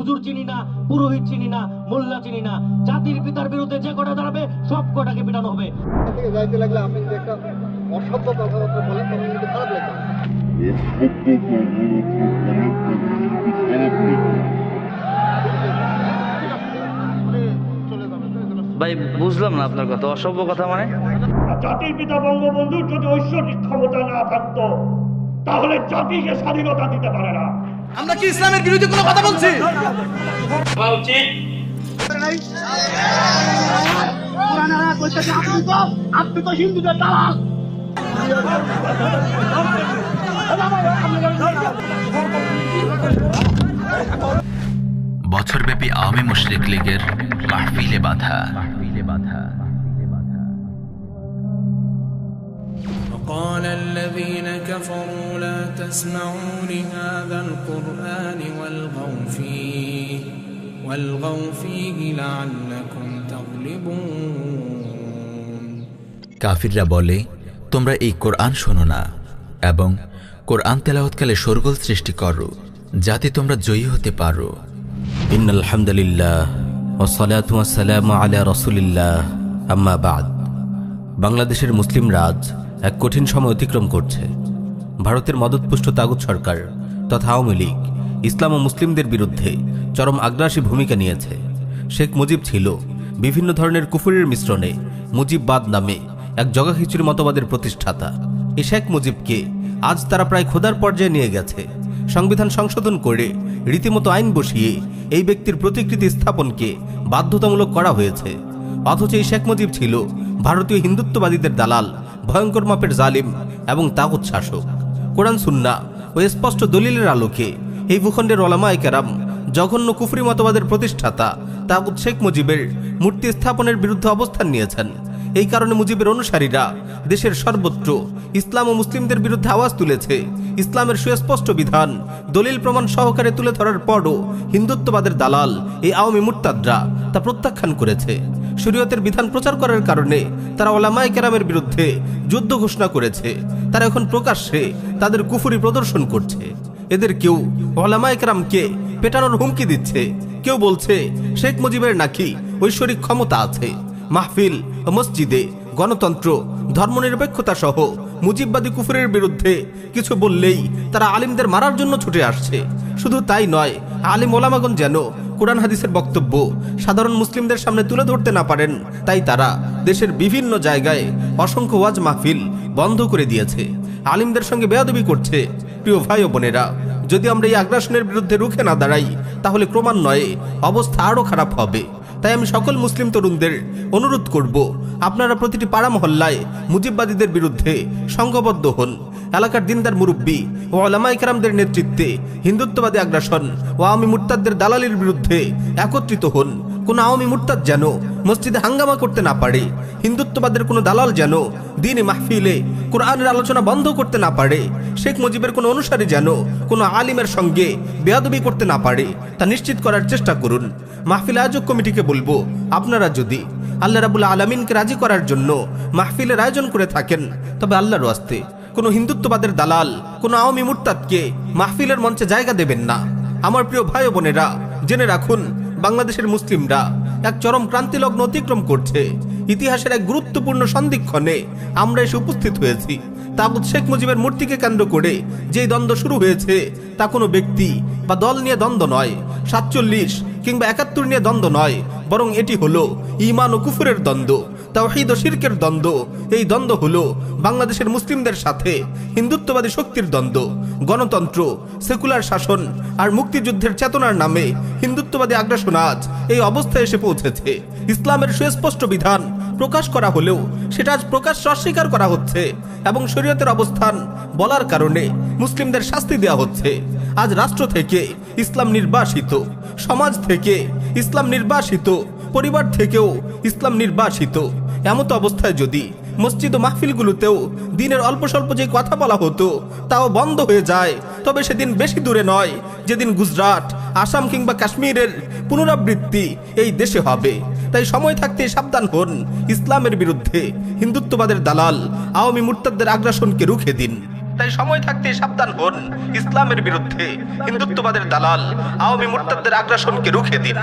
হুজুর চিনি না, পুরোহিত চিনি না, মোল্লা চিনি না। জাতির পিতার বিরুদ্ধে যে কটা দাঁড়াবে সব কটাকে পিটানো হবে। যাইতে লাগলে আপনি যদি একটা অসভ্য কথাবার্তা বলেন তখন কিন্তু খারাপ লাগবে। ভাই বুঝলাম না আপনার কথা, অসভ্য কথা মানে? জাতির পিতা বঙ্গবন্ধুর যদি ঐশ্বরিক ক্ষমতা না থাকতো তাহলে জাতিকে স্বাধীনতা দিতে পারে না। আমরা কি ইসলামের বিরুদ্ধে কোনো কথা বলছি? আপনি তো হিন্দুদের দালাল। বছরব্যাপী আওয়ামী মুশরিক লীগের মাহফিলে বাধা। وقال الذين كفروا لا تسمعوا لهذا القرآن والغوا فيه لعلكم تغلبون। কাফিররা বলে, তোমরা এই কোরআন শোনো না এবং কোরআন তেলাওয়াতকালে শোরগোল সৃষ্টি করো যাতে তোমরা জয়ী হতে পারো। ইন্নাল হামদুলিল্লাহ ওয়াসসালাতু ওয়াসসালামু আলা রাসূলিল্লাহ, আম্মা বাদ। বাংলাদেশের মুসলিম রাজ এক কঠিন সময় অতিক্রম করছে। ভারতের মদতপুষ্ট তাগুত সরকার তথা আওয়ামী লীগ ইসলাম ও মুসলিমদের বিরুদ্ধে চরম আগ্রাসী ভূমিকা নিয়েছে। শেখ মুজিব ছিল বিভিন্ন ধরনের কুফরের মিশ্রণে মুজিববাদ নামে এক জগাখিচুড়ি মতবাদের প্রতিষ্ঠাতা। এই শেখ মুজিবকে আজ তারা প্রায় খোদার পর্যায়ে নিয়ে গেছে। সংবিধান সংশোধন করে রীতিমতো আইন বসিয়ে এই ব্যক্তির প্রতিকৃতি স্থাপনকে বাধ্যতামূলক করা হয়েছে। অথচ এই শেখ মুজিব ছিল ভারতীয় হিন্দুত্ববাদীদের দালাল, ভয়ঙ্কর মাপের জালিম এবং তাগুত শাসক। কোরআন সুন্নাহ ও স্পষ্ট দলিলের আলোকে এই ভূখণ্ডের ওলামায়ে কেরাম জঘন্য কুফরি মতবাদের প্রতিষ্ঠাতা তাগুত শেখ মুজিবের মূর্তি স্থাপনের বিরুদ্ধে অবস্থান নিয়েছেন। এই কারণে মুজিবের অনুসারীরা দেশের সর্বত্র ইসলাম ও মুসলিমদের বিরুদ্ধে আওয়াজ তুলেছে। ইসলামের সুস্পষ্ট বিধান দলিল প্রমাণ সহকারে তুলে ধরার পরও হিন্দুত্ববাদের দালাল এই আওয়ামী মুরতাদরা তা প্রত্যাখ্যান করেছে। শরীয়তের বিধান প্রচার করার কারণে তারা ওলামায়ে কেরামের বিরুদ্ধে যুদ্ধ ঘোষণা করেছে। তারা এখন প্রকাশ্যে তাদের কুফরি প্রদর্শন করছে। এদের কেউ ওলামায়ে কেরামকে পেটানোর হুমকি দিচ্ছে, কেউ বলছে শেখ মুজিবের নাকি ঐশ্বরিক ক্ষমতা আছে। মাহফিল ও মসজিদে গণতন্ত্র, ধর্মনিরপেক্ষতা সহ মুজিববাদী কুফরের বিরুদ্ধে কিছু বললেই তারা আলিমদের মারার জন্য ছুটে আসছে। শুধু তাই নয়, আলিম ওলামাগণ যেন কোরআন হাদিসের বক্তব্য সাধারণ মুসলিমদের সামনে তুলে ধরতে না পারেন, তাই তারা দেশের বিভিন্ন জায়গায় অসংখ্য ওয়াজ মাহফিল বন্ধ করে দিয়েছে, আলিমদের সঙ্গে বেয়াদবি করছে। প্রিয় ভাই ও বোনেরা, যদি আমরা এই আগ্রাসনের বিরুদ্ধে রুখে না দাঁড়াই তাহলে ক্রমান্বয়ে অবস্থা আরও খারাপ হবে। তাই আমি সকল মুসলিম তরুণদের অনুরোধ করব, আপনারা প্রতিটি পাড়া মহল্লায় মুজিববাদীদের বিরুদ্ধে সংঘবদ্ধ হন। এলাকার দিনদার মুরব্বী ও ওলামায়ে কেরামদের নেতৃত্বে হিন্দুত্ববাদী আগ্রাসন ও আওয়ামী মুরতাদদের দালালির বিরুদ্ধে একত্রিত হন। কোন আওয়ামী মুরতাদ যেন মসজিদে হাঙ্গামা করতে না পারে, হিন্দুত্ববাদের কোনো দালাল যেন দ্বীনি মাহফিলে কোরআনের আলোচনা বন্ধ করতে না পারে, শেখ মুজিবের কোনো অনুসারী যেন কোনো আলিমের সঙ্গে বেয়াদবি করতে না পারে, তা নিশ্চিত করার চেষ্টা করুন। মাহফিল আয়োজক কমিটিকে বলবো, আপনারা যদি আল্লাহ রাব্বুল আলামিনকে রাজি করার জন্য মাহফিলের আয়োজন করে থাকেন তবে আল্লাহর ওয়াস্তে কোনো হিন্দুত্ববাদের দালাল, কোনো আওয়ামী মুরতাদকে মাহফিলের মঞ্চে জায়গা দেবেন না। আমার প্রিয় ভাই ও বোনেরা, জেনে রাখুন, বাংলাদেশের মুসলিমরা এক চরম ক্রান্তিলগ্ন অতিক্রম করছে। ইতিহাসের এক গুরুত্বপূর্ণ সন্ধিক্ষণে আমরা এসে উপস্থিত হয়েছি। তাগুত শেখ মুজিবের মূর্তিকে কেন্দ্র করে যেই দ্বন্দ্ব শুরু হয়েছে তা কোনো ব্যক্তি বা দল নিয়ে দ্বন্দ্ব নয়, 47 কিংবা 71 নিয়ে দ্বন্দ্ব নয়, বরং এটি হলো ঈমান ও কুফরের দ্বন্দ্ব, তাওহীদ ও শিরকের দ্বন্দ্ব। এই দ্বন্দ্ব হলো বাংলাদেশের মুসলিমদের সাথে হিন্দুত্ববাদী শক্তির দ্বন্দ্ব। গণতন্ত্র, সেকুলার শাসন আর মুক্তিযুদ্ধের চেতনার নামে হিন্দুত্ববাদী আগ্রাসন আজ এই অবস্থায় এসে পৌঁছেছে। ইসলামের সুস্পষ্ট বিধান প্রকাশ করা হলেও সেটা আজ প্রকাশ্য অস্বীকার করা হচ্ছে এবং শরীয়তের অবস্থান বলার কারণে মুসলিমদের শাস্তি দেওয়া হচ্ছে। আজ রাষ্ট্র থেকে ইসলাম নির্বাসিত, সমাজ থেকে ইসলাম নির্বাসিত, পরিবার থেকেও ইসলাম নির্বাসিত। এমতো অবস্থায় যদি মসজিদ ও মাহফিলগুলোতেও দিনের অল্প স্বল্প যে কথা বলা হতো তাও বন্ধ হয়ে যায়, তবে সেদিন বেশি দূরে নয় যেদিন গুজরাট, আসাম কিংবা কাশ্মীরের পুনরাবৃত্তি এই দেশে হবে। তাই সময় থাকতে সাবধান হন, ইসলামের বিরুদ্ধে হিন্দুত্ববাদের দালাল আওয়ামী মুরতাদদের আগ্রাসনকে রুখে দিন। তাই সময় থাকতে সাবধান হন ইসলামের বিরুদ্ধে হিন্দুত্ববাদের দালাল আওয়ামী মুরতাদদের আগ্রাসনকে রুখে দিন।